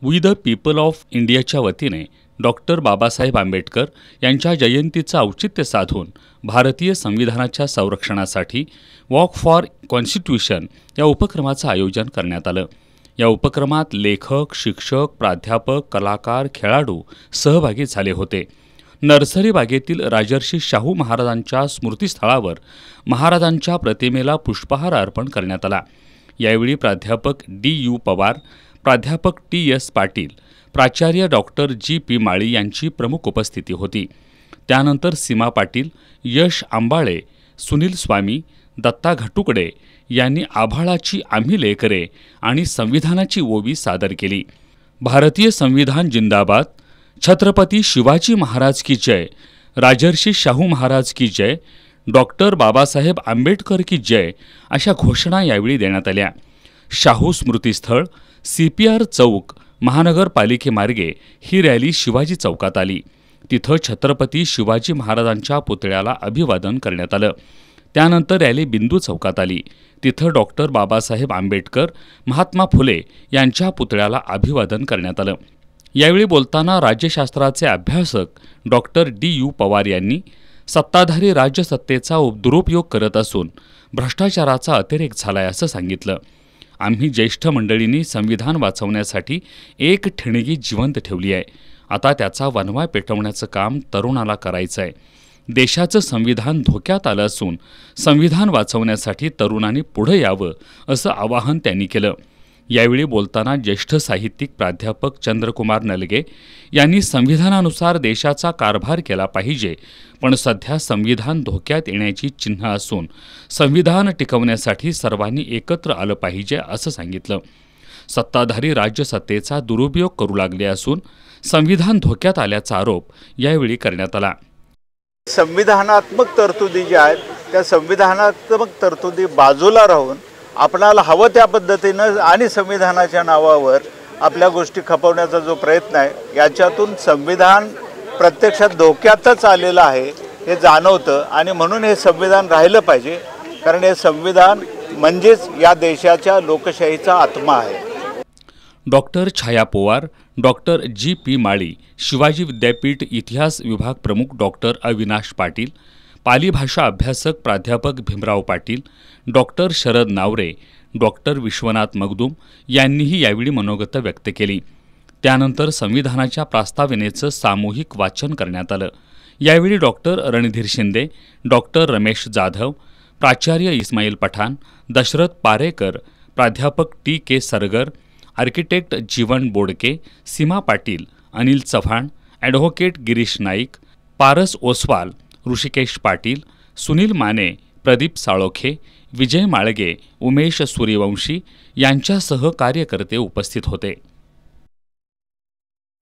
We the people of इंडियाच्या वतीने doctor Babasaheb Ambedkar यांच्या जयंतीचं औचित्य साधून भारतीय संविधानाच्या संरक्षणासाठी वॉक फॉर कॉन्स्टिट्यूशन या उपक्रमाचं आयोजन करण्यात आलं। या उपक्रमात लेखक, शिक्षक, प्राध्यापक, कलाकार, खेळाडू सहभागी झाले होते। नर्सरी बागेतील राजर्षी शाहू महाराजांच्या स्मृतिस्थळावर महाराजांच्या प्रतिमेला पुष्पहार अर्पण करण्यात आला। यावेळी प्राध्यापक डी.यू. पवार, प्राध्यापक टी.एस. पाटील, प्राचार्य डॉक्टर जी.पी. माळी यांची प्रमुख उपस्थिती होती। त्यानंतर सीमा पाटील, यश आंबाळे, सुनील स्वामी, दत्ता घाटुकडे यांनी आभाळाची आम्ही लेकरे आणि संविधानाची ओवी सादर केली। भारतीय संविधान जिंदाबाद, छत्रपती शिवाजी महाराज की जय, राजर्षी शाहू महाराज की जय, डॉक्टर बाबासाहेब आंबेडकर की जय अशा घोषणा यावेळी देण्यात आल्या। शाहू स्मृतिस्थळ, CPR चौक, महानगरपालिकेमार्गे ही रॅली शिवाजी चौकात आली। तिथं छत्रपती शिवाजी महाराजांच्या पुतळ्याला अभिवादन करण्यात आलं। त्यानंतर रॅली बिंदू चौकात आली। तिथं डॉक्टर बाबासाहेब आंबेडकर, महात्मा फुले यांच्या पुतळ्याला अभिवादन करण्यात आलं। यावेळी बोलताना राज्यशास्त्राचे अभ्यासक डॉक्टर डी.यू. पवार यांनी सत्ताधारी राज्यसत्तेचा दुरुपयोग करत असून भ्रष्टाचाराचा अतिरेक झालाय असं सांगितलं। आम्ही ज्येष्ठ मंडळींनी संविधान वाचवण्यासाठी एक ठिणगी जिवंत ठेवली आहे। आता त्याचा वणवा पेटवण्याचं काम तरुणाला करायचं आहे। देशाचं संविधान धोक्यात आलं असून संविधान वाचवण्यासाठी तरुणांनी पुढे यावं असं आवाहन त्यांनी केलं। यावेळी बोलताना ज्येष्ठ साहित्यिक प्राध्यापक चंद्रकुमार नलगे यांनी संविधानानुसार देशाचा कारभार केला पाहिजे, पण सध्या संविधान धोक्यात येण्याची चिन्ह असून संविधान टिकवण्यासाठी सर्वांनी एकत्र आलं पाहिजे असं सांगितलं। सत्ताधारी राज्यसत्तेचा दुरुपयोग करू लागले असून संविधान धोक्यात आल्याचा आरोप यावेळी करण्यात आला। संविधानात्मक तरतुदी ज्या आहेत त्या संविधानात्मक तरतुदी बाजूला राहून आपणाला हवं त्या पद्धतीनं आणि संविधानाच्या नावावर आपल्या गोष्टी खपवण्याचा जो प्रयत्न आहे याच्यातून संविधान प्रत्यक्षात धोक्यातच आलेलं आहे हे जाणवतं आणि म्हणून हे संविधान राहिलं पाहिजे, कारण हे संविधान म्हणजेच या देशाच्या लोकशाहीचा आत्मा आहे। डॉक्टर छाया पवार, डॉक्टर जी.पी. माळी, शिवाजी विद्यापीठ इतिहास विभाग प्रमुख डॉक्टर अविनाश पाटील, पाली भाषा अभ्यासक प्राध्यापक भीमराव पाटील, डॉक्टर शरद नावरे, डॉक्टर विश्वनाथ मगदूम यांनीही यावेळी मनोगत व्यक्त केली। त्यानंतर संविधानाच्या प्रस्तावनेचं सामूहिक वाचन करण्यात आलं। यावेळी डॉक्टर रणधीर शिंदे, डॉक्टर रमेश जाधव, प्राचार्य इस्माईल पठाण, दशरथ पारेकर, प्राध्यापक टी.के. सरगर, आर्किटेक्ट जीवन बोडके, सीमा पाटील, अनिल चव्हाण, ॲडव्होकेट गिरीश नाईक, पारस ओसवाल, ऋषिकेश पाटील, सुनील माने, प्रदीप साळोखे, विजय माळगे, उमेश सूर्यवंशी यांच्यासह कार्यकर्ते उपस्थित होते।